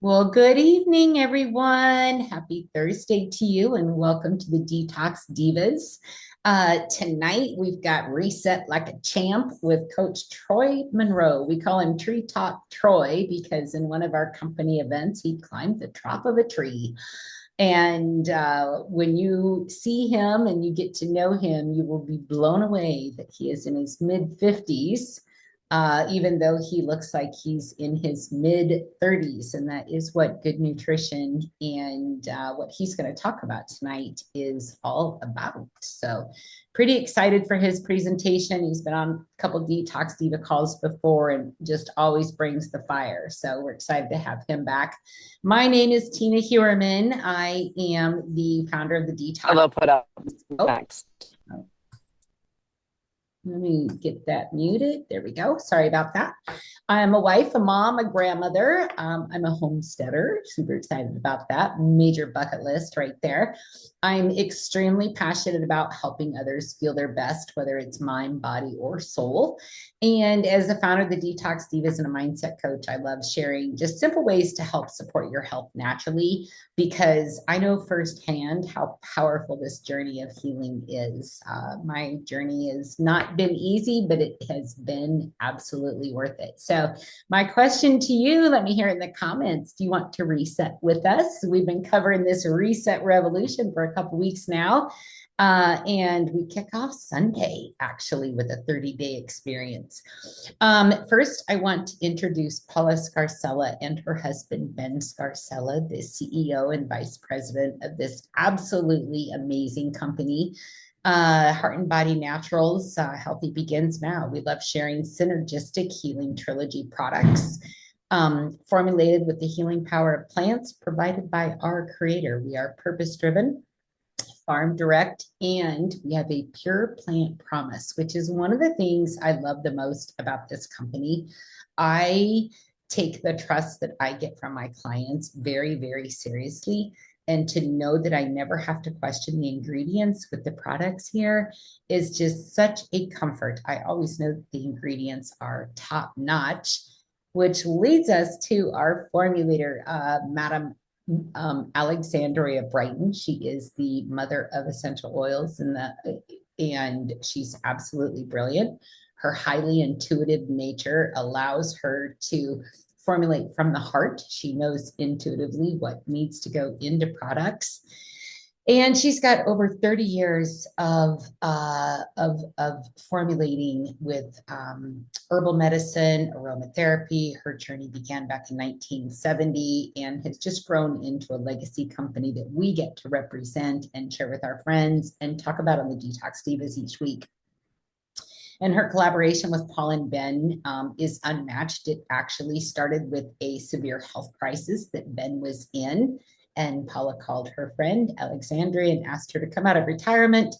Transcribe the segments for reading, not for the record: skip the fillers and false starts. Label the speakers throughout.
Speaker 1: Well, good evening, everyone. Happy Thursday to you, and welcome to the Detox Divas. Tonight, we've got Reset Like a Champ with Coach Troy Monroe. We call him Tree Top Troy because in one of our company events, he climbed the top of a tree. And when you see him and you get to know him, you will be blown away that he is in his mid 50s, even though he looks like he's in his mid 30s. And that is what good nutrition and what he's going to talk about tonight is all about. So, pretty excited for his presentation. He's been on a couple Detox Diva calls before and just always brings the fire. So, we're excited to have him back. My name is Tina Huerman. I am the founder of the Detox.
Speaker 2: I'll put up
Speaker 1: Oh,
Speaker 2: next.
Speaker 1: let me get that muted. There we go. Sorry about that. I'm a wife, a mom, a grandmother. I'm a homesteader. Super excited about that. Major bucket list right there. I'm extremely passionate about helping others feel their best, whether it's mind, body, or soul. And as the founder of the Detox Divas and a mindset coach, I love sharing just simple ways to help support your health naturally, because I know firsthand how powerful this journey of healing is. My journey has not been easy, but it has been absolutely worth it. So my question to you, let me hear in the comments, do you want to reset with us? We've been covering this reset revolution for a couple weeks now. And we kick off Sunday, actually, with a 30-day experience. First, I want to introduce Paula Scarcella and her husband, Ben Scarcella, the CEO and vice president of this absolutely amazing company, Heart and Body Naturals. Healthy Begins Now. We love sharing synergistic healing trilogy products. Formulated with the healing power of plants provided by our creator. We are purpose-driven, farm direct, and we have a pure plant promise, which is one of the things I love the most about this company. I take the trust that I get from my clients very, very seriously. And to know that I never have to question the ingredients with the products here is just such a comfort. I always know that the ingredients are top notch, which leads us to our formulator, Madam Alexandria Brighton. She is the mother of essential oils and she's absolutely brilliant. Her highly intuitive nature allows her to formulate from the heart. She knows intuitively what needs to go into products. And she's got over 30 years of formulating with herbal medicine, aromatherapy. Her journey began back in 1970 and has just grown into a legacy company that we get to represent and share with our friends and talk about on the Detox Divas each week. And her collaboration with Paul and Ben is unmatched. It actually started with a severe health crisis that Ben was in. And Paula called her friend Alexandria and asked her to come out of retirement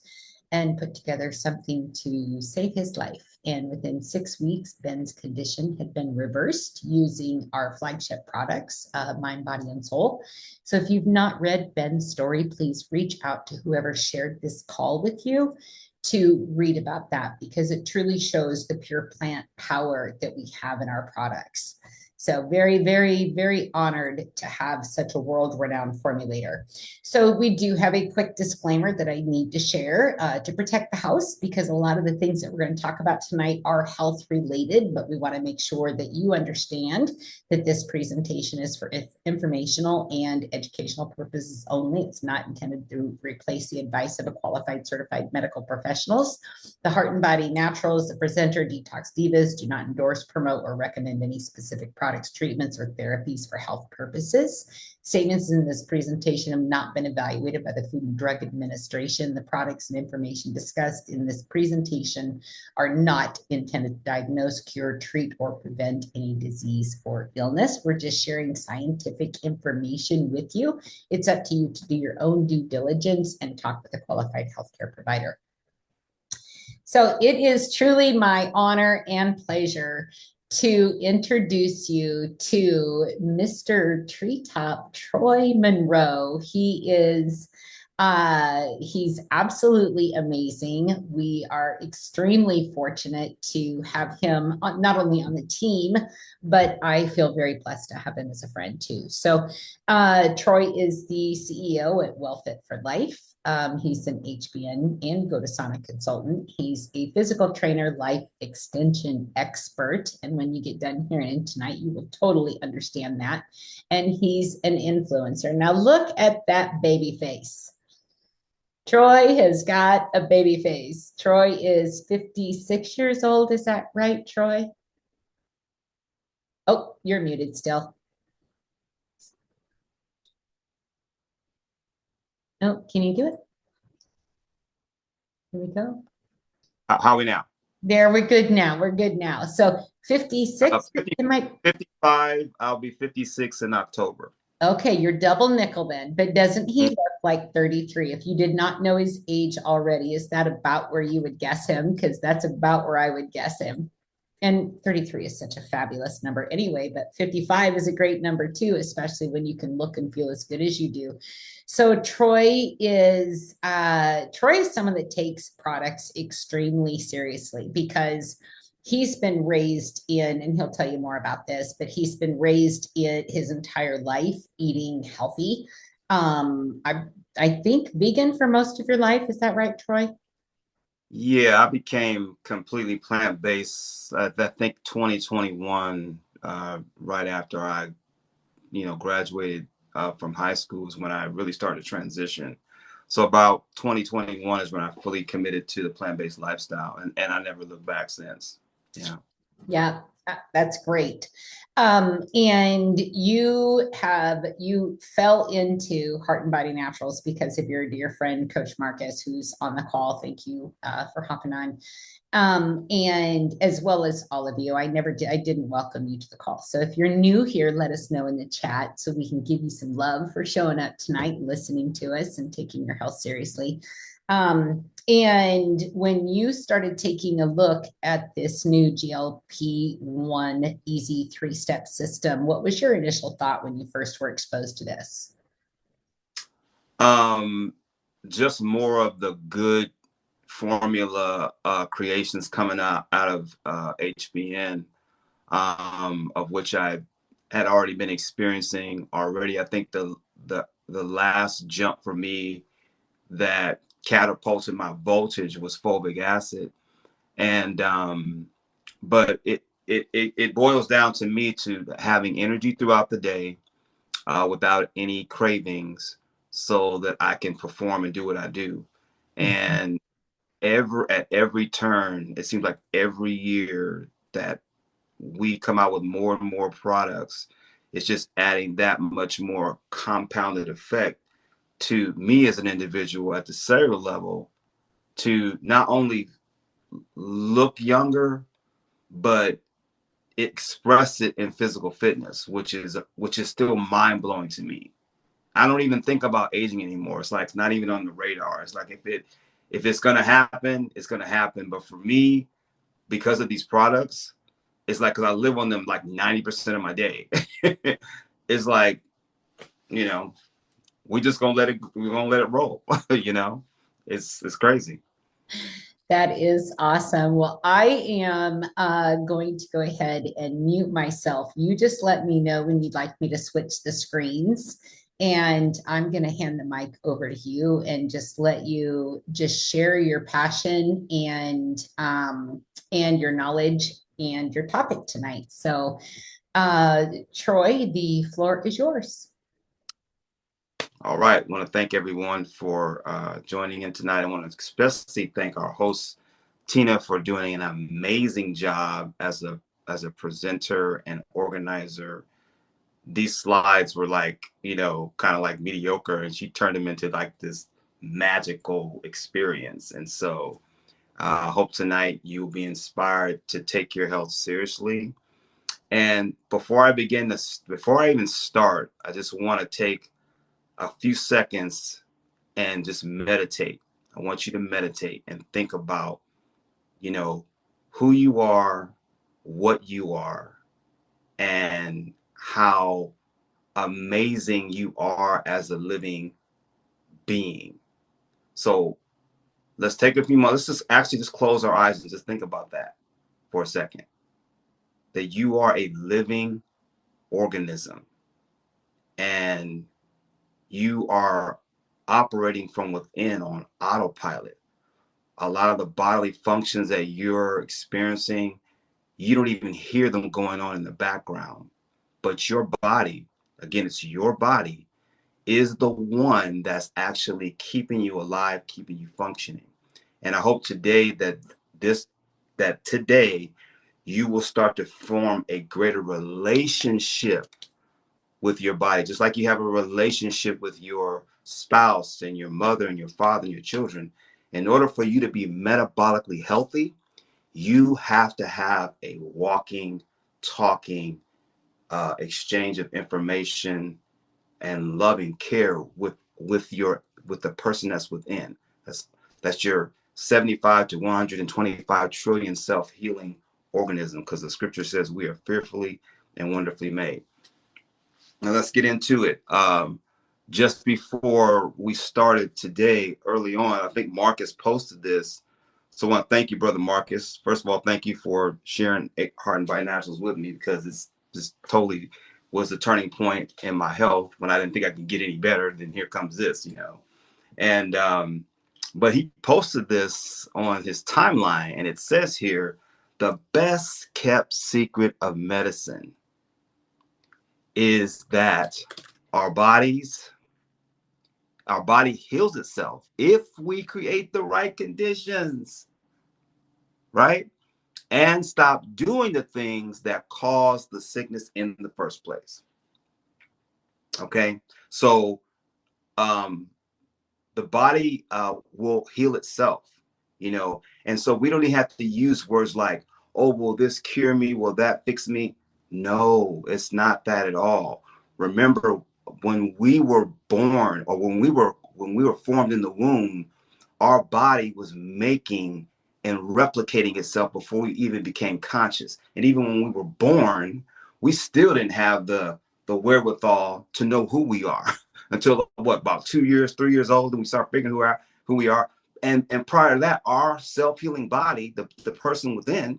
Speaker 1: and put together something to save his life. And within 6 weeks, Ben's condition had been reversed using our flagship products, Mind, Body, and Soul. So if you've not read Ben's story, please reach out to whoever shared this call with you to read about that, because it truly shows the pure plant power that we have in our products. So very, very, very honored to have such a world-renowned formulator. So we do have a quick disclaimer that I need to share to protect the house, because a lot of the things that we're going to talk about tonight are health related, but we want to make sure that you understand that this presentation is for informational and educational purposes only. It's not intended to replace the advice of a qualified certified medical professionals. The Heart and Body Naturals, the presenter, Detox Divas, do not endorse, promote, or recommend any specific products, treatments, or therapies for health purposes. Statements in this presentation have not been evaluated by the Food and Drug Administration. The products and information discussed in this presentation are not intended to diagnose, cure, treat, or prevent any disease or illness. We're just sharing scientific information with you. It's up to you to do your own due diligence and talk with a qualified healthcare provider. So it is truly my honor and pleasure to introduce you to Mr. Treetop Troy Monroe. He is He's absolutely amazing. We are extremely fortunate to have him not only on the team, but I feel very blessed to have him as a friend too. So, Troy is the CEO at WellFit for Life. He's an HBN and Go to Sonic consultant. He's a physical trainer, life extension expert. And when you get done hearing tonight, you will totally understand that. And he's an influencer. Now, look at that baby face. Troy has got a baby face. Troy is 56 years old. Is that right, Troy? Oh, you're muted still. Oh, can you do it? Here we go.
Speaker 2: How are we now?
Speaker 1: There, we're good now. We're good now. So 56,
Speaker 2: 50,
Speaker 1: it might,
Speaker 2: 55. I'll be 56 in October.
Speaker 1: okay, you're double nickel then, but doesn't he
Speaker 2: Mm.
Speaker 1: look like 33? If you did not know his age already, is that about where you would guess him? Because that's about where I would guess him. And 33 is such a fabulous number anyway, but 55 is a great number too, especially when you can look and feel as good as you do. So Troy is someone that takes products extremely seriously because he's been raised in, and he'll tell you more about this, but he's been raised in his entire life eating healthy. I think vegan for most of your life. Is that right, Troy?
Speaker 2: Yeah, I became completely plant-based. I think 2021, right after I, graduated from high school is when I really started to transition. So about 2021 is when I fully committed to the plant-based lifestyle, and I never looked back since. Yeah.
Speaker 1: Yeah, that's great. And you fell into Heart and Body Naturals because of your dear friend Coach Marcus, who's on the call. Thank you for hopping on. And as well as all of you, I didn't welcome you to the call. So if you're new here, let us know in the chat so we can give you some love for showing up tonight, listening to us, and taking your health seriously. And when you started taking a look at this new GLP-1 easy 3-step system, what was your initial thought when you first were exposed to this?
Speaker 2: Um, just more of the good formula creations coming out of HBN, of which I had already been experiencing already. I think the last jump for me that catapulted my voltage was fulvic acid, and but it boils down to me to having energy throughout the day without any cravings, so that I can perform and do what I do. And at every turn, it seems like every year that we come out with more and more products, it's just adding that much more compounded effect to me as an individual at the cellular level, to not only look younger, but express it in physical fitness, which is still mind blowing to me. I don't even think about aging anymore. It's like it's not even on the radar. It's like if it's gonna happen, it's gonna happen. But for me, because of these products, it's like because I live on them like 90% of my day. It's like, you know, we're gonna let it roll. you know, it's crazy.
Speaker 1: That is awesome. Well, I am going to go ahead and mute myself. You just let me know when you'd like me to switch the screens. And I'm going to hand the mic over to you and just let you just share your passion and your knowledge and your topic tonight. So, Troy, the floor is yours.
Speaker 2: All right. I want to thank everyone for joining in tonight. I want to especially thank our host, Tina, for doing an amazing job as a presenter and organizer. These slides were like, kind of like mediocre, and she turned them into like this magical experience. And so I hope tonight you'll be inspired to take your health seriously. And before I even start, I just want to take a few seconds and just meditate. I want you to meditate and think about, you know, who you are, what you are, and how amazing you are as a living being. So let's take a few moments. Let's just actually just close our eyes and just think about that for a second. That you are a living organism and you are operating from within on autopilot. A lot of the bodily functions that you're experiencing, you don't even hear them going on in the background. But your body, again, it's your body, is the one that's actually keeping you alive, keeping you functioning. And I hope today that today you will start to form a greater relationship with your body, just like you have a relationship with your spouse and your mother and your father and your children. In order for you to be metabolically healthy, you have to have a walking, talking exchange of information and loving care with the person that's within. That's your 75 to 125 trillion self-healing organism, because the scripture says we are fearfully and wonderfully made. Now let's get into it. Just before we started today, early on, I think Marcus posted this. So I want to thank you, brother Marcus. First of all, thank you for sharing Heart and Bite Naturals with me, because it's just totally was the turning point in my health when I didn't think I could get any better. Then here comes this, you know. And but he posted this on his timeline, and it says here, the best kept secret of medicine is that our body heals itself if we create the right conditions, right? And stop doing the things that cause the sickness in the first place. Okay, so um, the body will heal itself, you know, and so we don't even have to use words like, oh, will this cure me? Will that fix me? No, it's not that at all. Remember, when we were born, or when we were formed in the womb, our body was making and replicating itself before we even became conscious. And even when we were born, we still didn't have the wherewithal to know who we are until what, about 2 years, 3 years old, and we start figuring who we are. And prior to that, our self-healing body, the person within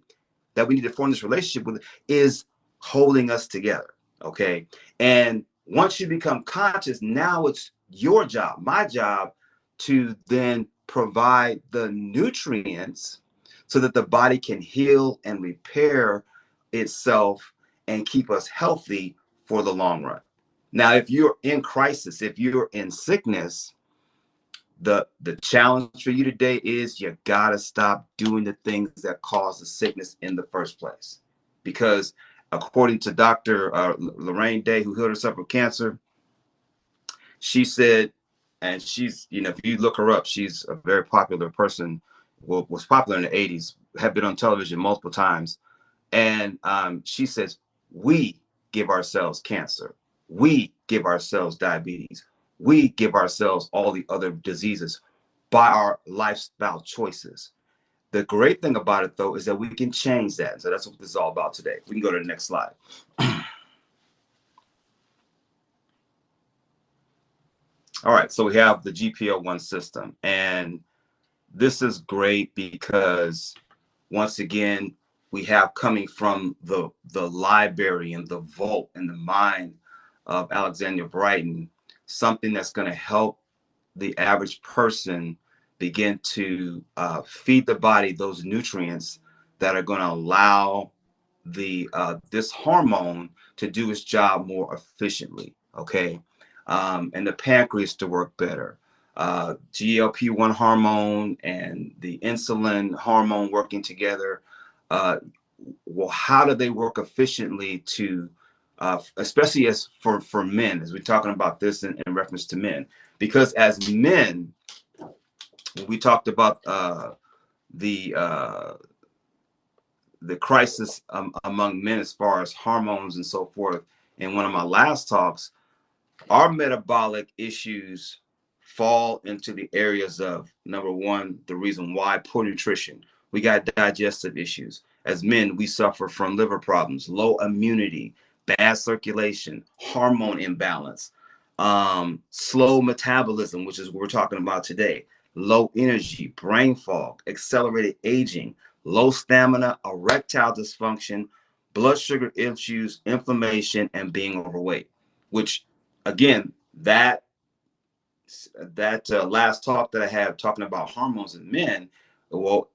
Speaker 2: that we need to form this relationship with, is holding us together. Okay. And once you become conscious, now it's your job, my job, to then provide the nutrients so that the body can heal and repair itself and keep us healthy for the long run. Now, if you're in crisis, if you're in sickness, the challenge for you today is you gotta stop doing the things that cause the sickness in the first place. Because according to Dr. Lorraine Day, who healed herself of cancer, she said, and she's, you know, if you look her up, she's a very popular person, was popular in the 80s, had been on television multiple times. And she says, we give ourselves cancer. We give ourselves diabetes. We give ourselves all the other diseases by our lifestyle choices. The great thing about it, though, is that we can change that. So that's what this is all about today. We can go to the next slide. All right, so we have the GLP-1 system. And this is great because, once again, we have, coming from the library and the vault and the mind of Alexander Brighton, something that's going to help the average person begin to feed the body those nutrients that are going to allow this hormone to do its job more efficiently. Okay, and the pancreas to work better. GLP-1 hormone and the insulin hormone working together. Well, how do they work efficiently to, especially as for men, as we're talking about this in reference to men? Because as men, we talked about the crisis among men as far as hormones and so forth. In one of my last talks, our metabolic issues fall into the areas of, number one, the reason why: poor nutrition. We got digestive issues. As men, we suffer from liver problems, low immunity, bad circulation, hormone imbalance, slow metabolism, which is what we're talking about today, low energy, brain fog, accelerated aging, low stamina, erectile dysfunction, blood sugar issues, inflammation, and being overweight. Which, again, that last talk that I had talking about hormones in men, well,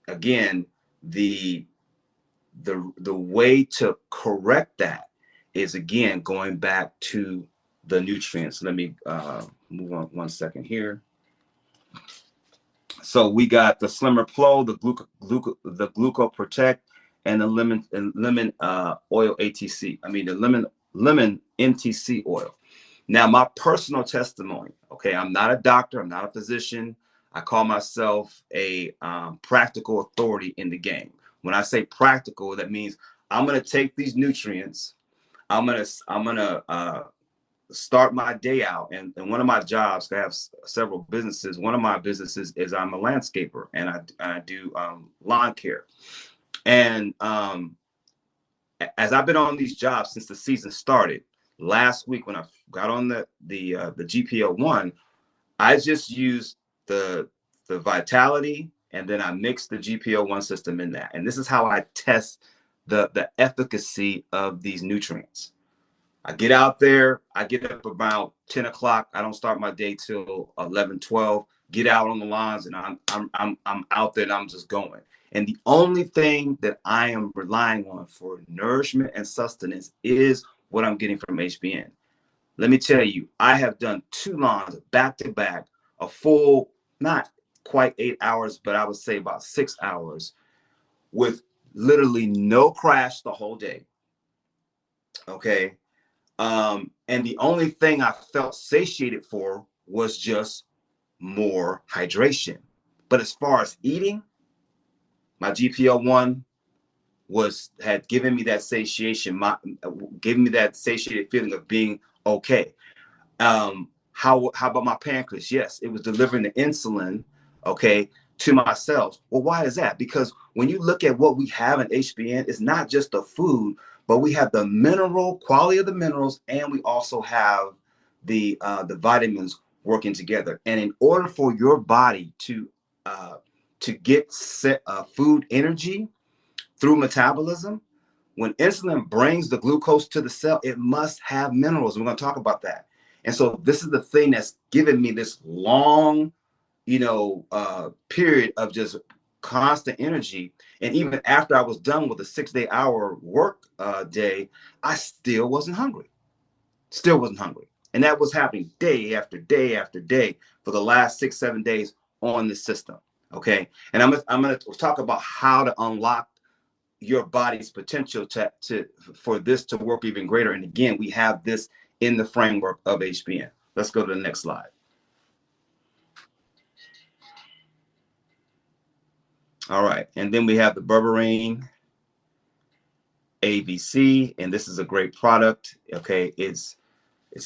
Speaker 2: again, the way to correct that is, again, going back to the nutrients. Let me move on 1 second here. So we got the Slimmer Flow, the Gluco Protect, and the lemon oil ATC. I mean the lemon MTC oil. Now, my personal testimony. Okay, I'm not a doctor. I'm not a physician. I call myself a practical authority in the game. When I say practical, that means I'm going to take these nutrients. I'm gonna start my day out, and one of my jobs, I have several businesses. One of my businesses is I'm a landscaper, and I do lawn care. And as I've been on these jobs since the season started, last week when I got on the GLP-1, I just used the Vitality, and then I mixed the GLP-1 system in that. And this is how I test the efficacy of these nutrients. I get out there, I get up about 10 o'clock. I don't start my day till 11, 12. Get out on the lawns, and I'm out there, and I'm just going. And the only thing that I am relying on for nourishment and sustenance is what I'm getting from HBN. Let me tell you, I have done 2 lawns back to back, a full, not quite 8 hours, but I would say about 6 hours, with literally no crash the whole day. Okay. And the only thing I felt satiated for was just more hydration. But as far as eating, my GLP-1 had given me that satiation, giving me that satiated feeling of being okay. How about my pancreas? Yes, it was delivering the insulin, okay, to my cells. Well, why is that? Because when you look at what we have in HBN, it's not just the food, but we have the mineral quality of the minerals, and we also have the vitamins working together. And in order for your body to get food energy through metabolism, when insulin brings the glucose to the cell, it must have minerals. We're going to talk about that. And so this is the thing that's given me this long, period of just constant energy. And even after I was done with a 6-day work day, I still wasn't hungry. And that was happening day after day after day for the last 6-7 days on this system. Okay. And I'm going to talk about how to unlock your body's potential for this to work even greater. And again, we have this in the framework of HBN. Let's go to the next slide. All right. And then we have the berberine AVC, and this is a great product. Okay. It's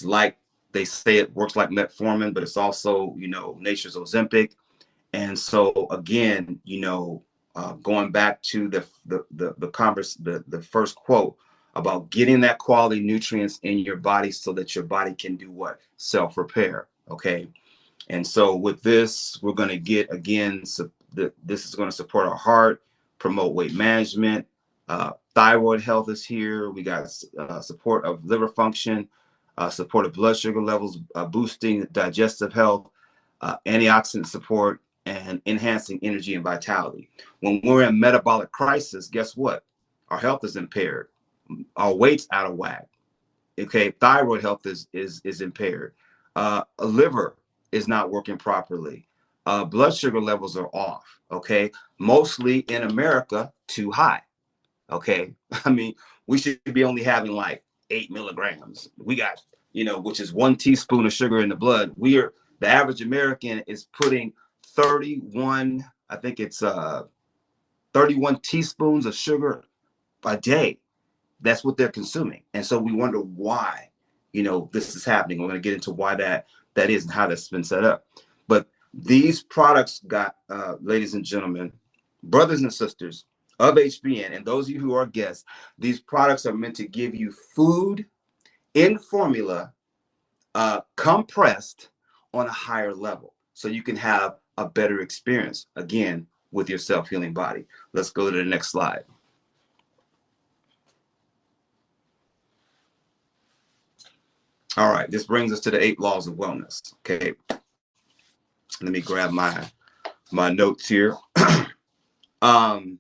Speaker 2: like they say it works like metformin, but it's also, nature's Ozempic. And so again, going back to the first quote about getting that quality nutrients in your body so that your body can do what? Self-repair. Okay. And so with this, we're going to get, again, this is going to support our heart, promote weight management. Thyroid health is here. We got support of liver function, support of blood sugar levels, boosting digestive health, antioxidant support, and enhancing energy and vitality. When we're in metabolic crisis, guess what? Our health is impaired. Our weight's out of whack. Okay, thyroid health is impaired. A liver is not working properly. Blood sugar levels are off. Okay, mostly in America, too high. Okay, I mean, we should be only having like 8 milligrams. We got, which is 1 teaspoon of sugar in the blood. The average American is putting 31, I think it's 31 teaspoons of sugar a day. That's what they're consuming. And so we wonder why, this is happening. We're going to get into why that is and how that's been set up. But these products got, ladies and gentlemen, brothers and sisters of HBN, and those of you who are guests, these products are meant to give you food in formula, compressed on a higher level. So you can have a better experience, again, with your self-healing body. Let's go to the next slide. All right, this brings us to the 8 laws of wellness. Okay, let me grab my notes here. And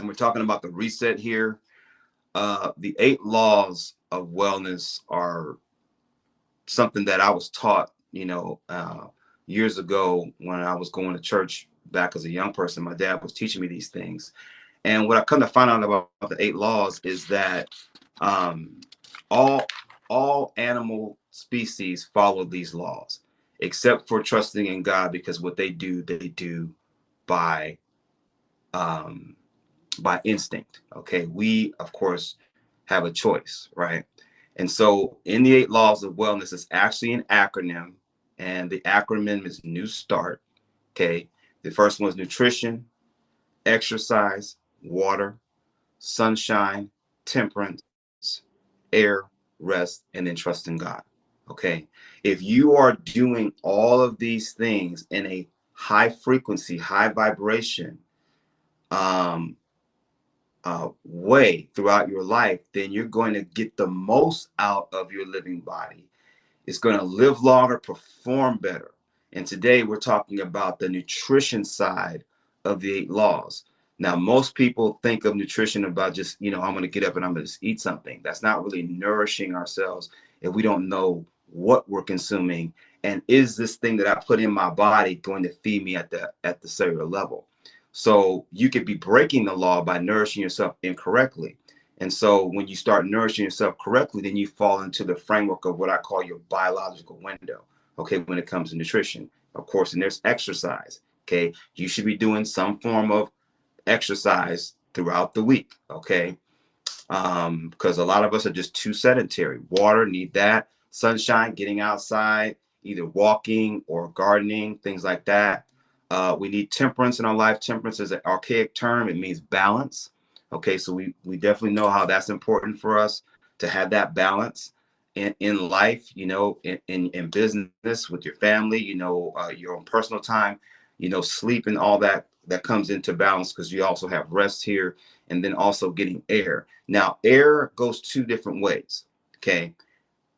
Speaker 2: we're talking about the reset here. The 8 laws of wellness are something that I was taught, years ago when I was going to church back as a young person. My dad was teaching me these things. And what I come to find out about the 8 laws is that all animal species follow these laws, except for trusting in God, because what they do by instinct. Okay, we of course have a choice, right? And so in the 8 laws of wellness, it's actually an acronym, and the acronym is New Start. Okay, the first one is nutrition, exercise, water, sunshine, temperance, air, rest, and then trust in God. Okay, if you are doing all of these things in a high frequency, high vibration way throughout your life, then you're going to get the most out of your living body. It's going to live longer, perform better. And today we're talking about the nutrition side of the 8 laws. Now, most people think of nutrition about just, I'm going to get up and I'm going to just eat something. That's not really nourishing ourselves if we don't know what we're consuming. And is this thing that I put in my body going to feed me at the cellular level? So you could be breaking the law by nourishing yourself incorrectly. And so when you start nourishing yourself correctly, then you fall into the framework of what I call your biological window. Okay, when it comes to nutrition, of course, and there's exercise. Okay, you should be doing some form of exercise throughout the week. Okay, because a lot of us are just too sedentary. Water, need that. Sunshine, getting outside, either walking or gardening, things like that. We need temperance in our life. Temperance is an archaic term. It means balance. Okay, so we definitely know how that's important for us to have that balance in life, in business, with your family, your own personal time, sleep and all that comes into balance, because you also have rest here, and then also getting air. Now, air goes 2 different ways. Okay,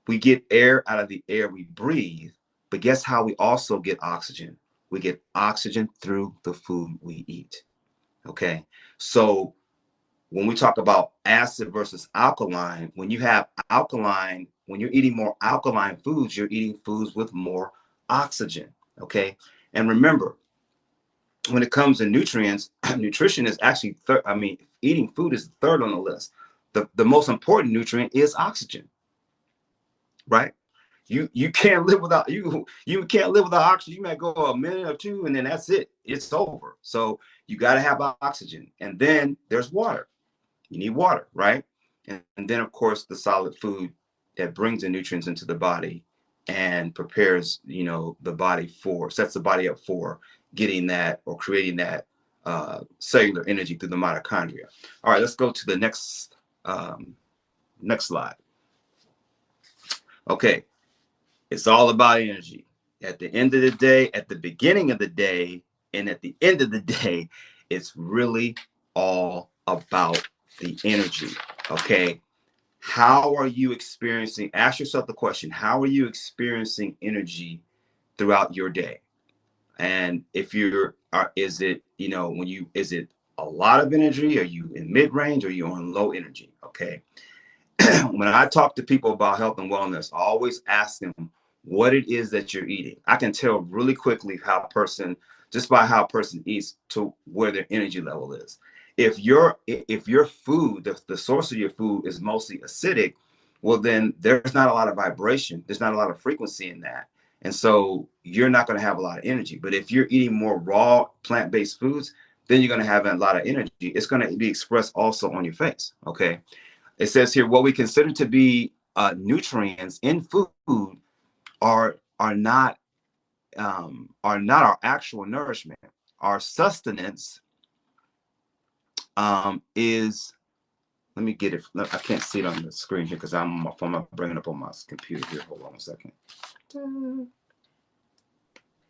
Speaker 2: we get air out of the air we breathe, but guess how we also get oxygen? We get oxygen through the food we eat. Okay, so when we talk about acid versus alkaline, when you have alkaline, when you're eating more alkaline foods, you're eating foods with more oxygen. Okay, and remember, when it comes to nutrients, nutrition is actually eating food is 3rd on the list. The most important nutrient is oxygen, right? You can't live without you can't live without oxygen. You might go a minute or 2 and then that's it. It's over. So you got to have oxygen. And then there's water. You need water, right? And then of course the solid food that brings the nutrients into the body and prepares, the body sets the body up for getting that or creating that cellular energy through the mitochondria. All right, let's go to the next slide. Okay, it's all about energy. At the end of the day, at the beginning of the day, and at the end of the day, it's really all about the energy. Okay, how are you experiencing? Ask yourself the question: how are you experiencing energy throughout your day? And if is it is it a lot of energy? Are you in mid range? Or are you on low energy? Okay. When I talk to people about health and wellness, I always ask them what it is that you're eating. I can tell really quickly just by how a person eats, to where their energy level is. If your food, the source of your food is mostly acidic, well, then there's not a lot of vibration. There's not a lot of frequency in that. And so you're not going to have a lot of energy. But if you're eating more raw plant-based foods, then you're going to have a lot of energy. It's going to be expressed also on your face. Okay. It says here, what we consider to be nutrients in food are not our actual nourishment. Our sustenance is. Let me get it. I can't see it on the screen here because I'm on my phone. I'm bringing it up on my computer here. Hold on a second.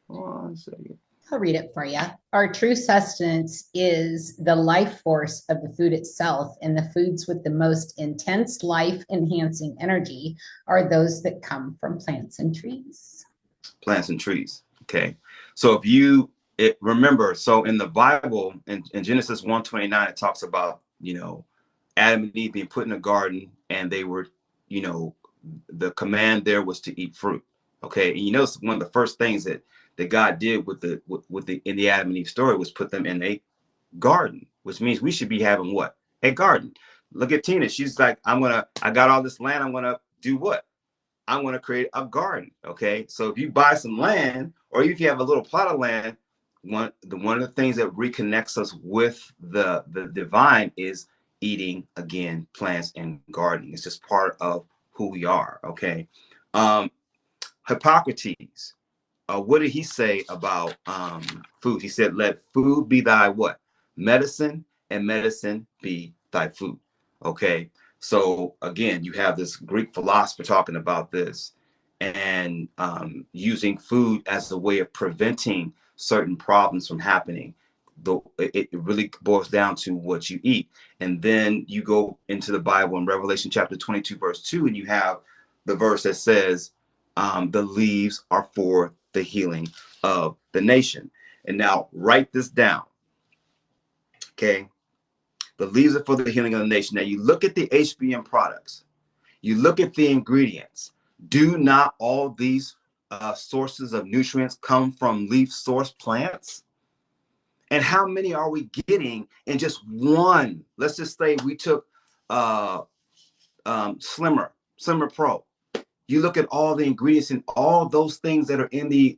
Speaker 2: One second.
Speaker 1: I'll read it for you. Our true sustenance is the life force of the food itself, and the foods with the most intense life enhancing energy are those that come from plants and trees.
Speaker 2: Plants and trees. Okay. So if you remember, so in the Bible, in Genesis 1:29, it talks about, Adam and Eve being put in a garden, and they were, the command there was to eat fruit. Okay. And one of the first things that God did with the in the Adam and Eve story was put them in a garden, which means we should be having what? A garden. Look at Tina. She's like, I got all this land. I'm going to do what? I'm going to create a garden. Okay. So if you buy some land, or if you have a little plot of land, one of the things that reconnects us with the divine is eating, again, plants and gardening. It's just part of who we are. Okay. Hippocrates, what did he say about food? He said, let food be thy what? Medicine, and medicine be thy food. Okay. So again, you have this Greek philosopher talking about this, and using food as a way of preventing certain problems from happening. It really boils down to what you eat. And then you go into the Bible in Revelation chapter 22, verse 2, and you have the verse that says, the leaves are for the healing of the nation. And now write this down. Okay. The leaves are for the healing of the nation. Now you look at the HBM products, you look at the ingredients. Do not all these sources of nutrients come from leaf source plants? And how many are we getting in just one? Let's just say we took Slimmer Pro. You look at all the ingredients, and all those things that are in the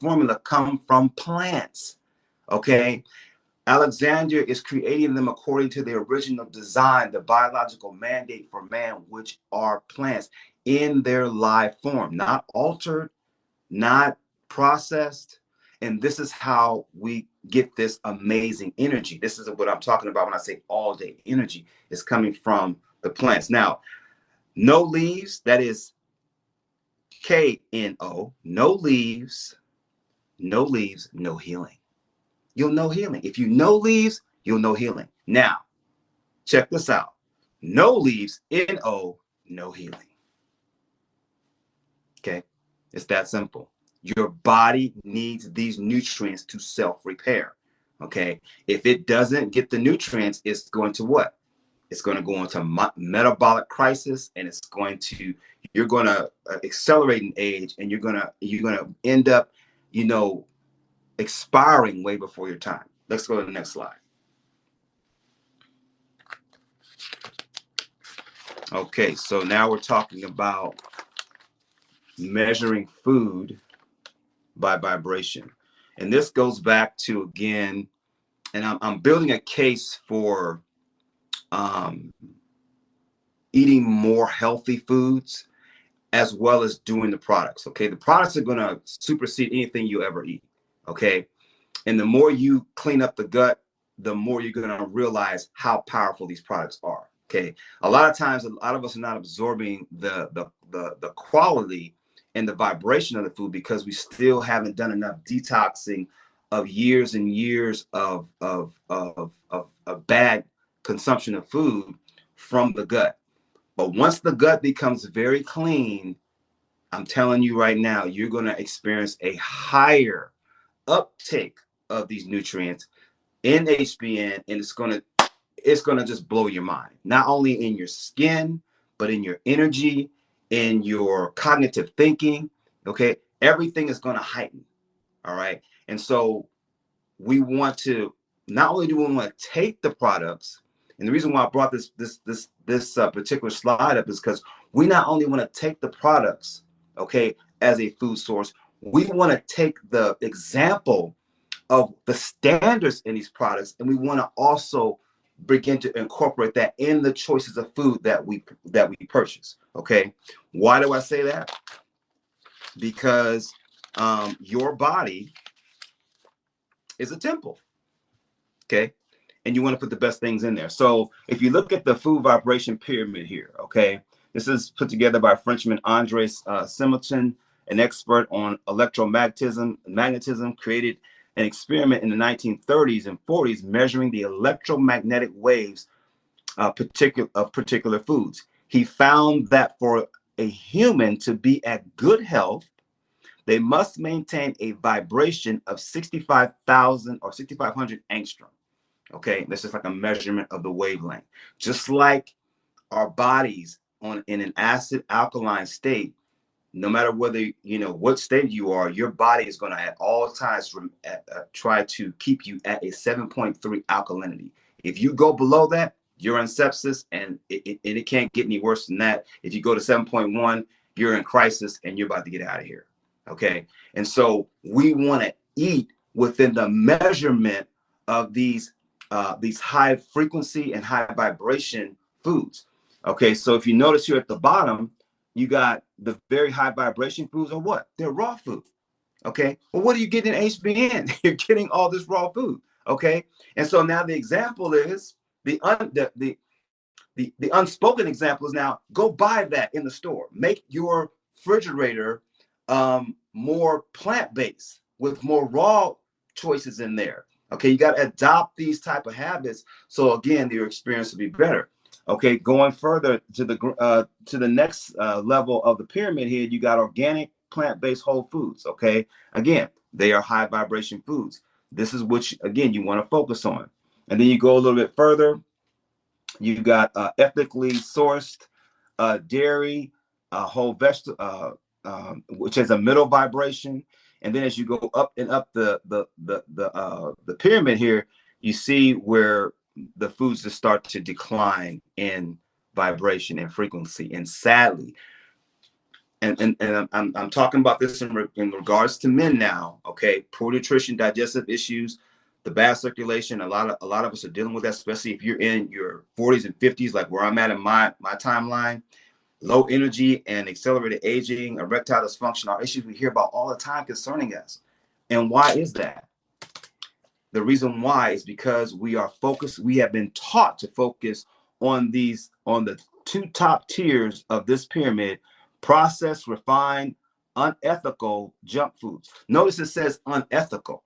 Speaker 2: formula come from plants. Okay. Alexandria is creating them according to the original design, the biological mandate for man, which are plants in their live form, not altered, not processed. And this is how we get this amazing energy. This is what I'm talking about when I say all day energy is coming from the plants. Now, no leaves, that is KNO, no leaves, no leaves, no healing. You'll know healing. If you know leaves, you'll know healing. Now, check this out. No leaves, NO, no healing. Okay? It's that simple. Your body needs these nutrients to self-repair. Okay? If it doesn't get the nutrients, it's going to what? It's going to go into metabolic crisis, and you're going to accelerate in age, and you're going to end up, expiring way before your time. Let's go to the next slide. Okay, so now we're talking about measuring food by vibration. And this goes back to, again, and I'm building a case for eating more healthy foods as well as doing the products. Okay, the products are going to supersede anything you ever eat. Okay, and the more you clean up the gut, the more you're going to realize how powerful these products are. Okay, a lot of times, a lot of us are not absorbing the quality and the vibration of the food because we still haven't done enough detoxing of years and years of bad consumption of food from the gut. But once the gut becomes very clean, I'm telling you right now, you're going to experience a higher uptake of these nutrients in HBN, and it's gonna just blow your mind. Not only in your skin, but in your energy, in your cognitive thinking. Okay, everything is gonna heighten. All right, and so we want to not only do we want to take the products, and the reason why I brought this particular slide up is because we not only want to take the products, okay, as a food source, we want to take the example of the standards in these products, and we want to also begin to incorporate that in the choices of food that we purchase. Okay, why do I say that? Because your body is a temple. Okay, and you want to put the best things in there. So if you look at the food vibration pyramid here, okay, this is put together by Frenchman Andres Simonton. an expert on magnetism, created an experiment in the 1930s and 40s measuring the electromagnetic waves of particular foods. He found that for a human to be at good health, they must maintain a vibration of 65,000 or 6,500 angstrom. Okay, that's just like a measurement of the wavelength. Just like our bodies in an acid alkaline state, no matter whether what state you are, your body is going to at all times try to keep you at a 7.3 alkalinity. If you go below that, you're in sepsis, and it can't get any worse than that. If you go to 7.1, you're in crisis and you're about to get out of here. Okay, and so we want to eat within the measurement of these high frequency and high vibration foods. Okay, so if you notice here at the bottom, you got the very high vibration foods, or what? They're raw food. Okay. Well, what are you getting in HBN? You're getting all this raw food. Okay. And so now the example is the unspoken example is, now go buy that in the store. Make your refrigerator more plant-based with more raw choices in there. Okay. You got to adopt these type of habits. So again, your experience will be better. Okay, going further to the next level of the pyramid here, you got organic, plant-based whole foods. Okay, again, they are high vibration foods. This is what again you want to focus on. And then you go a little bit further. You got ethically sourced dairy, whole vegetable, which has a middle vibration. And then as you go up and up the pyramid here, you see where the foods just start to decline in vibration and frequency. And sadly, and I'm talking about this in regards to men now. Okay, poor nutrition, digestive issues, the bad circulation. A lot of us are dealing with that, especially if you're in your 40s and 50s, like where I'm at in my timeline. Low energy and accelerated aging, erectile dysfunction are issues we hear about all the time concerning us. And why is that? The reason why is because we have been taught to focus on the two top tiers of this pyramid: processed, refined, unethical junk foods. Notice it says unethical.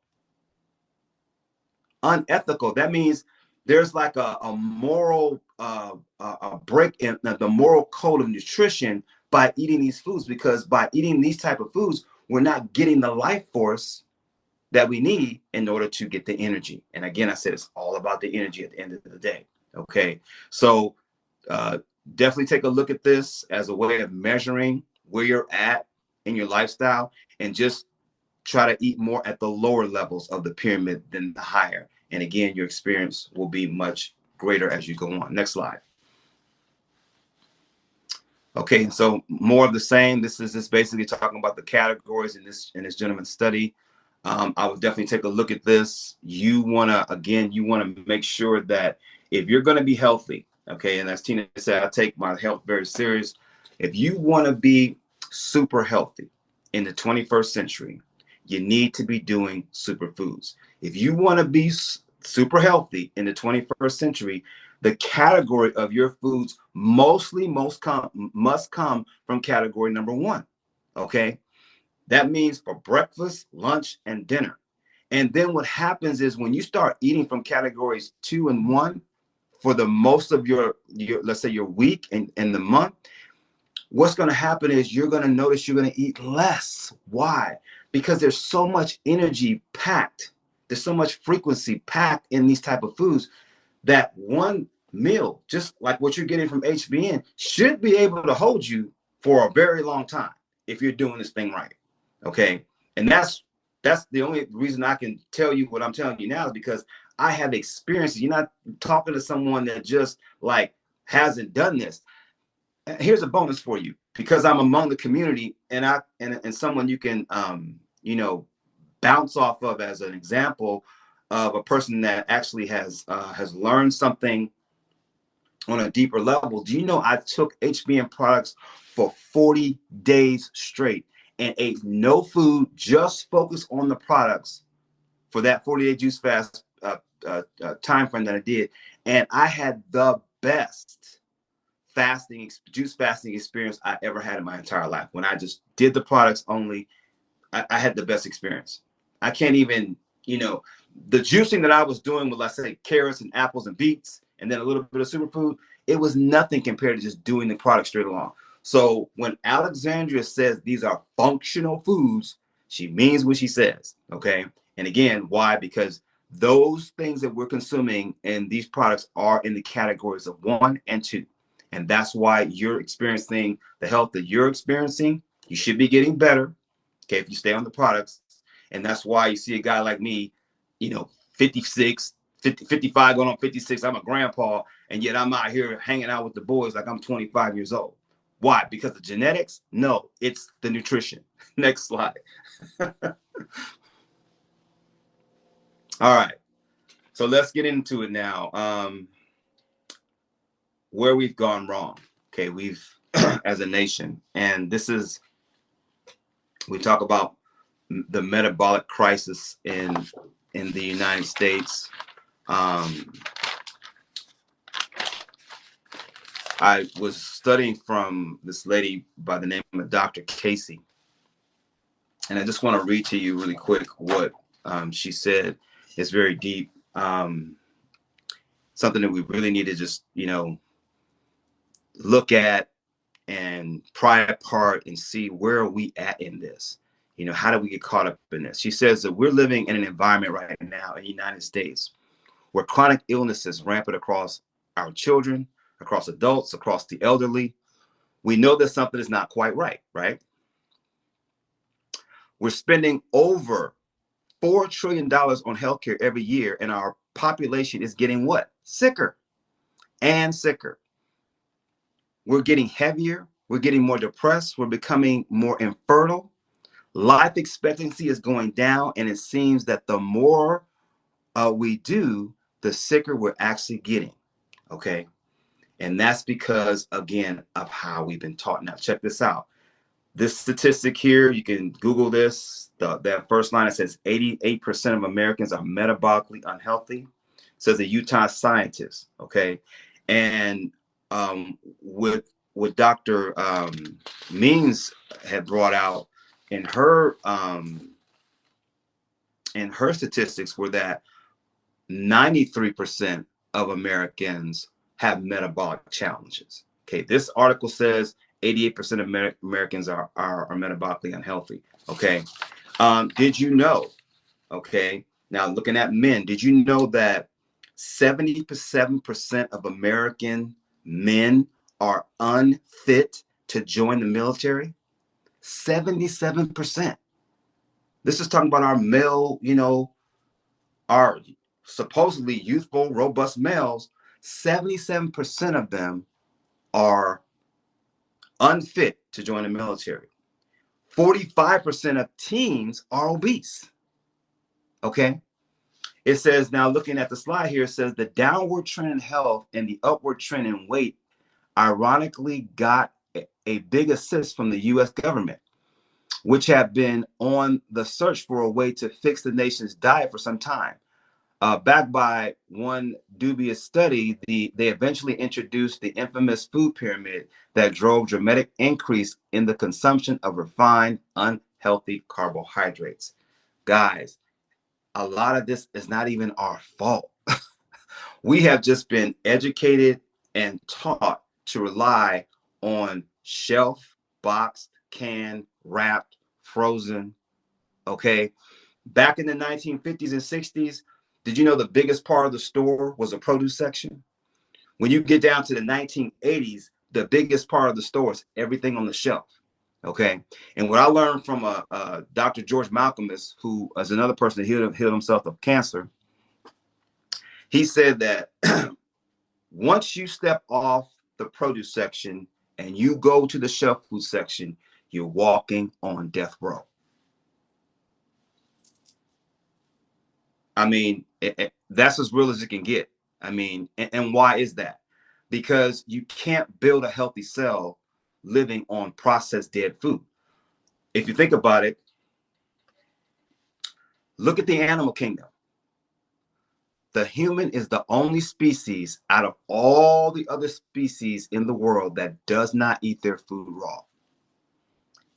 Speaker 2: Unethical. That means there's like a moral a break in the moral code of nutrition by eating these foods, because by eating these type of foods, we're not getting the life force that we need in order to get the energy. And again, I said it's all about the energy at the end of the day. Okay, so definitely take a look at this as a way of measuring where you're at in your lifestyle, and just try to eat more at the lower levels of the pyramid than the higher. And again, your experience will be much greater as you go on. Next slide. Okay, so more of the same. This is just basically talking about the categories in this gentleman's study. I would definitely take a look at this. You want to make sure that if you're going to be healthy, okay, and as Tina said, I take my health very serious. If you want to be super healthy in the 21st century, you need to be doing superfoods. If you want to be super healthy in the 21st century, the category of your foods must come from category number 1. Okay, that means for breakfast, lunch, and dinner. And then what happens is when you start eating from categories 2 and 1 for the most of your let's say your week and the month, what's going to happen is you're going to notice you're going to eat less. Why? Because there's so much energy packed. There's so much frequency packed in these type of foods that one meal, just like what you're getting from HBN, should be able to hold you for a very long time if you're doing this thing right. Okay. And that's the only reason I can tell you what I'm telling you now, is because I have experiences. You're not talking to someone that just like hasn't done this. Here's a bonus for you, because I'm among the community, and someone you can bounce off of as an example of a person that actually has learned something on a deeper level. Do you know I took HBN products for 40 days straight and ate no food, just focused on the products for that 40-day juice fast time frame that I did, and I had the best fasting, juice fasting experience I ever had in my entire life. When I just did the products only, I had the best experience. I can't even, the juicing that I was doing with, let's say, carrots and apples and beets, and then a little bit of superfood, it was nothing compared to just doing the product straight along. So when Alexandria says these are functional foods, she means what she says, okay? And again, why? Because those things that we're consuming in these products are in the categories of 1 and 2. And that's why you're experiencing the health that you're experiencing. You should be getting better, okay, if you stay on the products. And that's why you see a guy like me, 56, 50, 55 going on 56. I'm a grandpa, and yet I'm out here hanging out with the boys like I'm 25 years old. Why? Because of genetics? No, it's the nutrition. Next slide. All right. So let's get into it now. Where we've gone wrong. Okay, we've as a nation, and we talk about the metabolic crisis in the United States. I was studying from this lady by the name of Dr. Casey, and I just want to read to you really quick what she said. It's very deep. Something that we really need to just, look at and pry apart and see where are we at in this. How do we get caught up in this? She says that we're living in an environment right now in the United States where chronic illness is rampant across our children, across adults, across the elderly. We know that something is not quite right, right? We're spending over $4 trillion on healthcare every year, and our population is getting what? Sicker and sicker. We're getting heavier. We're getting more depressed. We're becoming more infertile. Life expectancy is going down, and it seems that the more we do, the sicker we're actually getting. Okay. And that's because, again, of how we've been taught. Now, check this out. This statistic here, you can Google this. That first line, it says 88% of Americans are metabolically unhealthy. It says a Utah scientist. Okay. And what Dr. Means had brought out in her statistics were that 93% of Americans have metabolic challenges. Okay, this article says 88% of Americans are metabolically unhealthy. Okay, did you know? Okay, now looking at men, did you know that 77% of American men are unfit to join the military? 77%. This is talking about our male, our supposedly youthful, robust males. 77% of them are unfit to join the military. 45% of teens are obese. Okay. It says, now looking at the slide here, it says the downward trend in health and the upward trend in weight ironically got a big assist from the US government, which have been on the search for a way to fix the nation's diet for some time. Backed by one dubious study, they eventually introduced the infamous food pyramid that drove dramatic increase in the consumption of refined, unhealthy carbohydrates. Guys, a lot of this is not even our fault. We have just been educated and taught to rely on shelf, boxed, canned, wrapped, frozen. Okay. Back in the 1950s and 60s, did you know the biggest part of the store was a produce section? When you get down to the 1980s, the biggest part of the store is everything on the shelf. Okay. And what I learned from Dr. George Malcolmus, who is another person that healed himself of cancer, he said that once you step off the produce section and you go to the shelf food section, you're walking on death row. I mean, that's as real as it can get. I mean, and why is that? Because you can't build a healthy cell living on processed dead food. If you think about it, look at the animal kingdom. the human is the only species out of all the other species in the world that does not eat their food raw.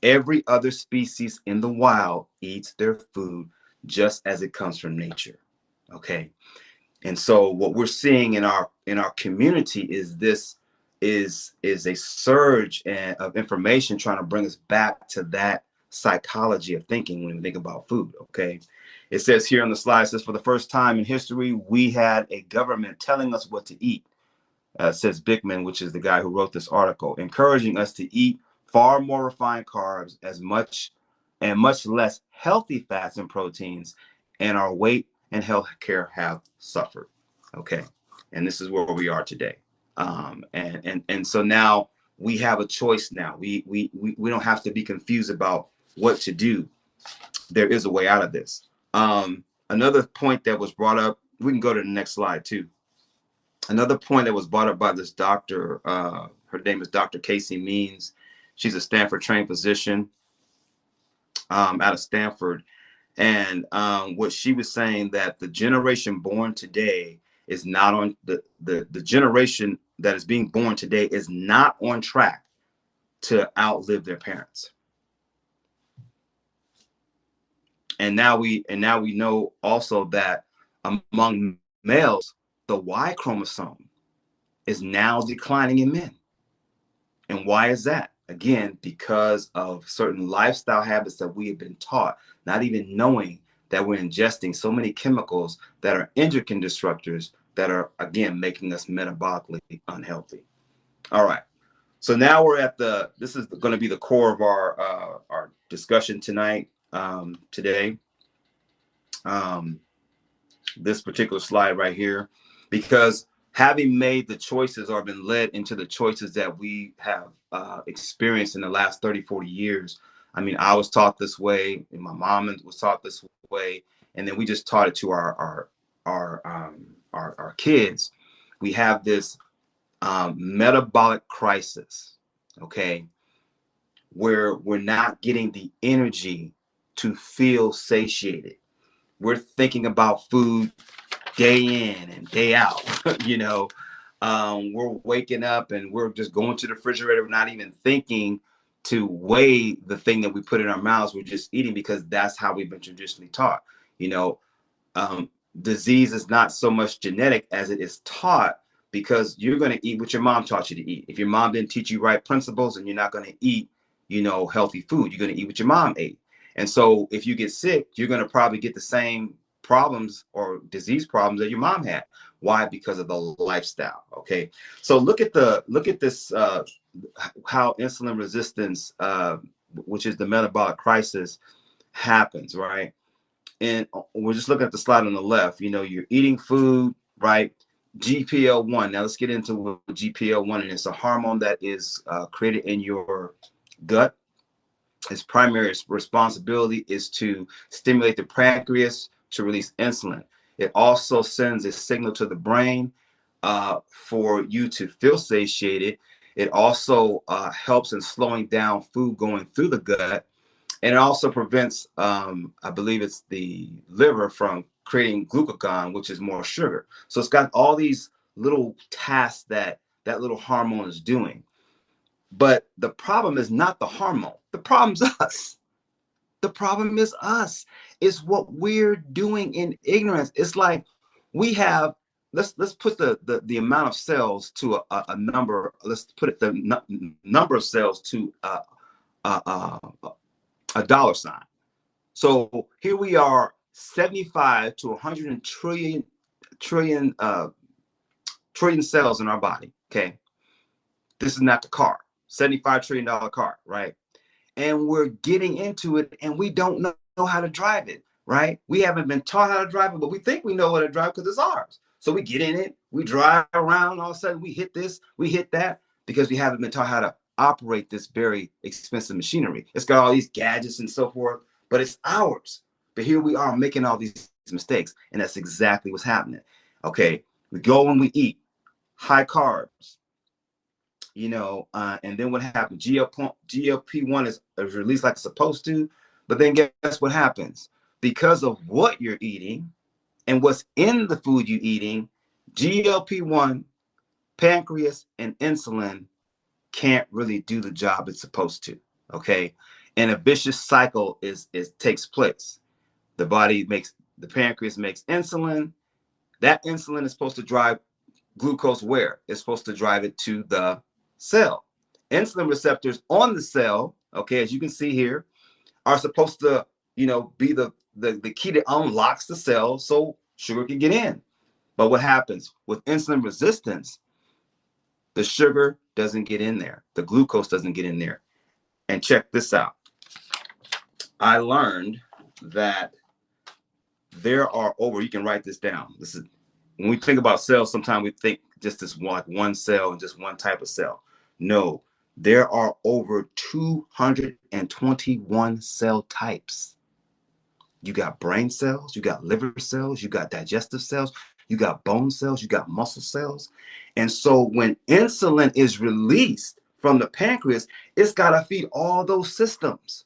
Speaker 2: Every other species in the wild eats their food just as it comes from nature. Okay. And so what we're seeing in our community is this is a surge of information trying to bring us back to that psychology of thinking when we think about food. Okay. It says here on the slide, it says, for the first time in history, we had a government telling us what to eat. Says Bickman, which is the guy who wrote this article, encouraging us to eat far more refined carbs much less healthy fats and proteins, and our weight and health care have suffered. Okay. And this is where we are today. And so now we have a choice now. We don't have to be confused about what to do. There is a way out of this. Another point that was brought up, we can go to the next slide too. Another point that was brought up by this doctor, her name is Dr. Casey Means. She's a Stanford trained physician out of Stanford. And what she was saying, that the generation born today is not on the generation that is being born today is not on track to outlive their parents. And now we know also that among males, the Y chromosome is now declining in men. And why is that? Again, because of certain lifestyle habits that we have been taught, not even knowing that we're ingesting so many chemicals that are endocrine disruptors that are, again, making us metabolically unhealthy. All right. So now we're at this is going to be the core of our discussion tonight, today. This particular slide right here, because having made the choices or been led into the choices that we have experienced in the last 30, 40 years. I mean, I was taught this way, and my mom was taught this way, and then we just taught it to our kids. We have this metabolic crisis, okay, where we're not getting the energy to feel satiated. We're thinking about food day in and day out. You know, we're waking up and we're just going to the refrigerator. We're not even thinking to weigh the thing that we put in our mouths. We're just eating because that's how we've been traditionally taught. You know, disease is not so much genetic as it is taught, because you're going to eat what your mom taught you to eat. If your mom didn't teach you right principles, and you're not going to eat, you know, healthy food, you're going to eat what your mom ate. And so if you get sick, you're going to probably get the same problems or disease problems that your mom had. Why? Because of the lifestyle. Okay. So look at this, how insulin resistance, which is the metabolic crisis, happens, right? And we're just looking at the slide on the left. You know, you're eating food, right? GLP-1. Now let's get into what GLP-1 is. It's a hormone that is created in your gut. Its primary responsibility is to stimulate the pancreas to release insulin. It also sends a signal to the brain for you to feel satiated. It also helps in slowing down food going through the gut. And it also prevents, I believe it's the liver from creating glucagon, which is more sugar. So it's got all these little tasks that little hormone is doing. But the problem is not the hormone. The problem's us. The problem is us. It's what we're doing in ignorance. It's like we have, let's put the amount of cells to a number. Let's put it the number of cells to a dollar sign. So here we are, 75 to 100 trillion cells in our body. Okay, this is not the car, $75 trillion car, right? And we're getting into it, and we don't know how to drive it, right? We haven't been taught how to drive it, but we think we know how to drive because it's ours. So we get in it, we drive around, all of a sudden we hit this, we hit that, because we haven't been taught how to operate this very expensive machinery. It's got all these gadgets and so forth, but it's ours. But here we are making all these mistakes, and that's exactly what's happening. Okay, we go and we eat high carbs, you know, and then what happens? GLP-1 is released like it's supposed to, but then guess what happens? Because of what you're eating And what's in the food you're eating, GLP-1, pancreas, and insulin can't really do the job it's supposed to. Okay. And a vicious cycle takes place. The pancreas makes insulin. That insulin is supposed to drive glucose where? It's supposed to drive it to the cell. Insulin receptors on the cell, okay, as you can see here, are supposed to, be the key that unlocks the cell so sugar can get in. But what happens with insulin resistance? The sugar doesn't get in there. The glucose doesn't get in there. And check this out. I learned that there are you can write this down. This is when we think about cells, sometimes we think just this one cell and just one type of cell. No, there are over 221 cell types. You got brain cells, you got liver cells, you got digestive cells, you got bone cells, you got muscle cells. And so when insulin is released from the pancreas, it's got to feed all those systems.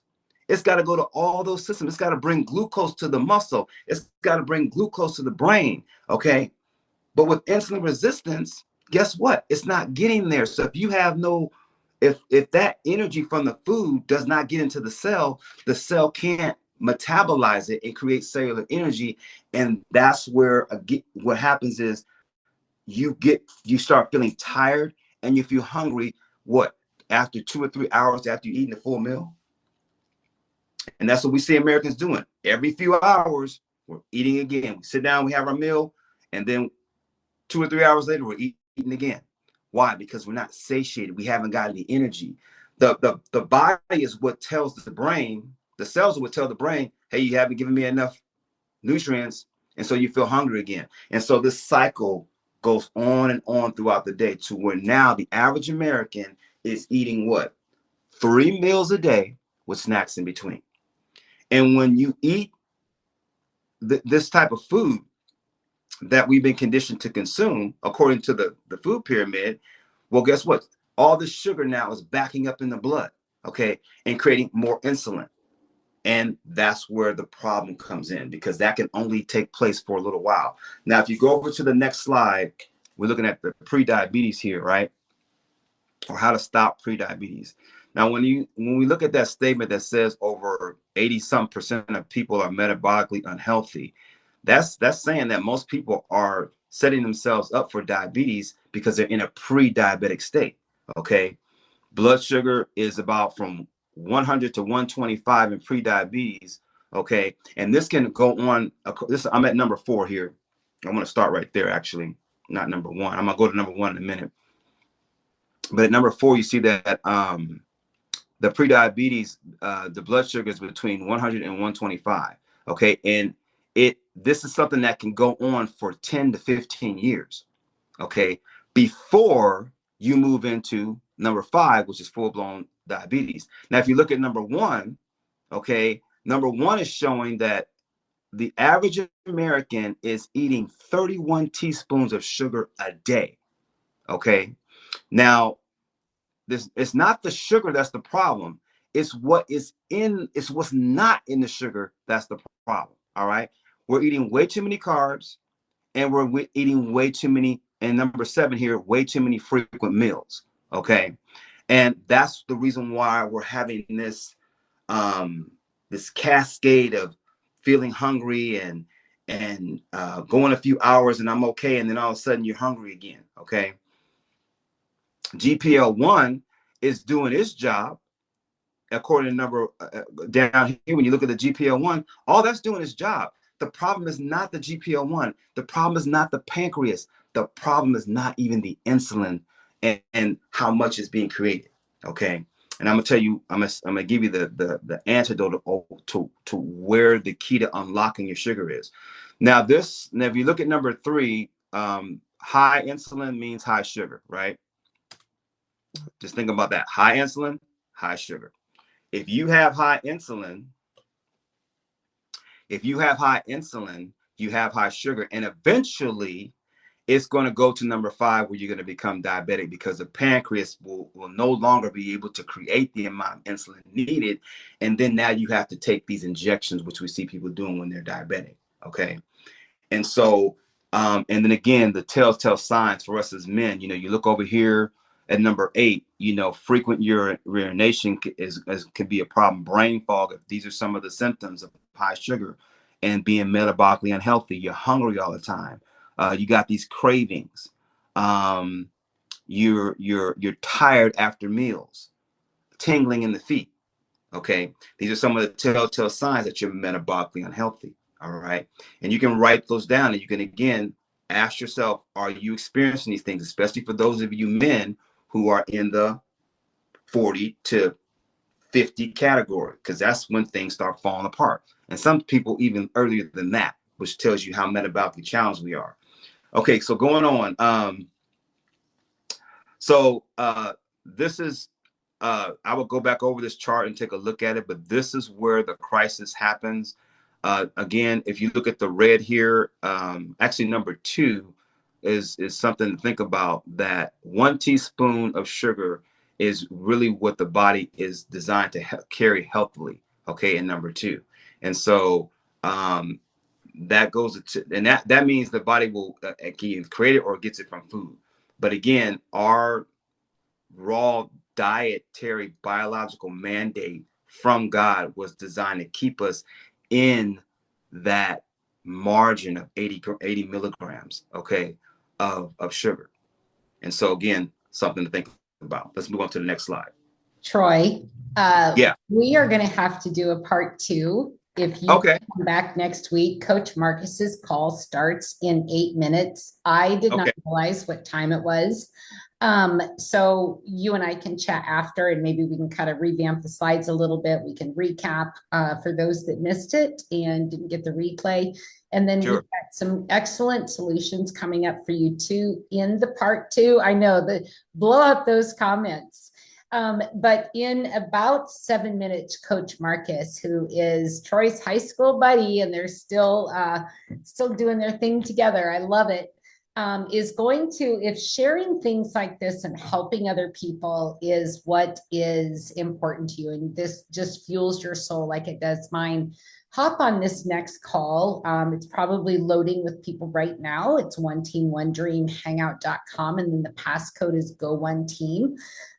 Speaker 2: It's got to go to all those systems. It's got to bring glucose to the muscle. It's got to bring glucose to the brain. Okay. But with insulin resistance, guess what? It's not getting there. So if that energy from the food does not get into the cell can't metabolize it and create cellular energy. And that's where what happens is you start feeling tired and you feel hungry. What? After 2 or 3 hours after you eating a full meal? And that's what we see Americans doing. Every few hours, we're eating again. We sit down, we have our meal, and then 2 or 3 hours later, we're eating again. Why? Because we're not satiated. We haven't got any energy. The body is what tells the brain, the cells are what tell the brain, hey, you haven't given me enough nutrients. And so you feel hungry again. And so this cycle goes on and on throughout the day to where now the average American is eating what? 3 meals a day with snacks in between. And when you eat this type of food that we've been conditioned to consume, according to the food pyramid, well, guess what? All this sugar now is backing up in the blood, okay, and creating more insulin. And that's where the problem comes in, because that can only take place for a little while. Now, if you go over to the next slide, we're looking at the pre-diabetes here, right? Or how to stop pre-diabetes. Now, when we look at that statement that says over 80% of people are metabolically unhealthy, that's saying that most people are setting themselves up for diabetes because they're in a pre-diabetic state. Okay, blood sugar is about from 100 to 125 in pre-diabetes. Okay, and this can go on. I'm at number 4 here. I'm going to start right there. Actually, not number 1. I'm going to go to number 1 in a minute. But at number 4, you see that the pre-diabetes, the blood sugar is between 100 and 125. Okay, and this is something that can go on for 10 to 15 years. Okay, before you move into number 5, which is full-blown diabetes. Now, if you look at number 1, okay, number 1 is showing that the average American is eating 31 teaspoons of sugar a day. Okay, now it's not the sugar that's the problem. It's what's not in the sugar that's the problem. All right, we're eating way too many carbs, and we're eating way too many, and number 7 here, way too many frequent meals. Okay, and that's the reason why we're having this cascade of feeling hungry and going a few hours and I'm okay, and then all of a sudden you're hungry again. Okay, GPL-1 is doing its job according to number down here. When you look at the GPL-1, all that's doing its job. The problem is not the GPL-1. The problem is not the pancreas. The problem is not even the insulin and how much is being created. Okay, and I'm gonna tell you, I'm gonna give you the antidote to where the key to unlocking your sugar is. Now, if you look at number 3, high insulin means high sugar, right? Just think about that. High insulin, high sugar. If you have high insulin, you have high sugar, and eventually it's going to go to number 5 where you're going to become diabetic, because the pancreas will no longer be able to create the amount of insulin needed. And then now you have to take these injections, which we see people doing when they're diabetic. Okay. And so, and then again, the telltale signs for us as men, you look over here at number 8, frequent urination can be a problem. Brain fog, these are some of the symptoms of high sugar and being metabolically unhealthy. You're hungry all the time. You got these cravings. You're tired after meals, tingling in the feet. Okay, these are some of the telltale signs that you're metabolically unhealthy. All right, and you can write those down, and you can again ask yourself, are you experiencing these things? Especially for those of you men who are in the 40 to 50 category, because that's when things start falling apart. And some people even earlier than that, which tells you how metabolically challenged we are. Okay, so going on. This is, I will go back over this chart and take a look at it, but this is where the crisis happens. Again, if you look at the red here, actually number 2 is something to think about, that 1 teaspoon of sugar is really what the body is designed to carry healthily. Okay, in number 2. And so that goes to, and that means the body will can create it or gets it from food. But again, our raw dietary biological mandate from God was designed to keep us in that margin of 80 milligrams, okay, of sugar. And so again, something to think about. Let's move on to the next slide.
Speaker 1: Troy,
Speaker 2: Yeah.
Speaker 1: we are going to have to do a part 2. If you come back next week, Coach Marcus's call starts in 8 minutes. I did not realize what time it was. So you and I can chat after, and maybe we can kind of revamp the slides a little bit. We can recap for those that missed it and didn't get the replay. And then we've got some excellent solutions coming up for you too in the part 2. I know that, blow up those comments. But in about 7 minutes, Coach Marcus, who is Troy's high school buddy, and they're still doing their thing together, I love it, is going to, if sharing things like this and helping other people is what is important to you, and this just fuels your soul like it does mine, hop on this next call. It's probably loading with people right now. It's One Team, One Dream, hangout.com, and then the passcode is Go One Team.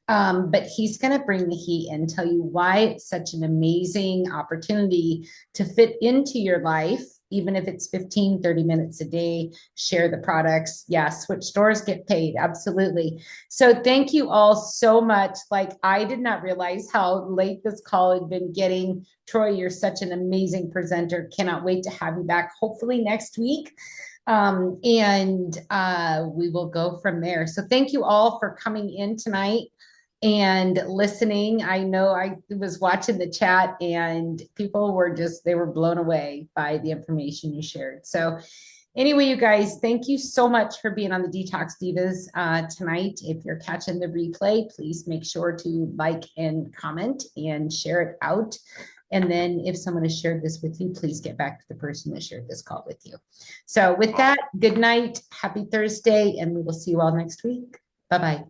Speaker 1: But he's going to bring the heat and tell you why it's such an amazing opportunity to fit into your life, even if it's 15, 30 minutes a day, share the products. Yeah, switch stores, get paid. Absolutely. So thank you all so much. Like, I did not realize how late this call had been getting. Troy, you're such an amazing presenter. Cannot wait to have you back, hopefully next week. And we will go from there. So thank you all for coming in tonight and listening. I know I was watching the chat and people were they were blown away by the information you shared. So anyway, you guys, thank you so much for being on the Detox Divas tonight. If you're catching the replay, please make sure to like and comment and share it out. And then if someone has shared this with you, please get back to the person that shared this call with you. So with that, good night, happy Thursday, and we will see you all next week. Bye-bye.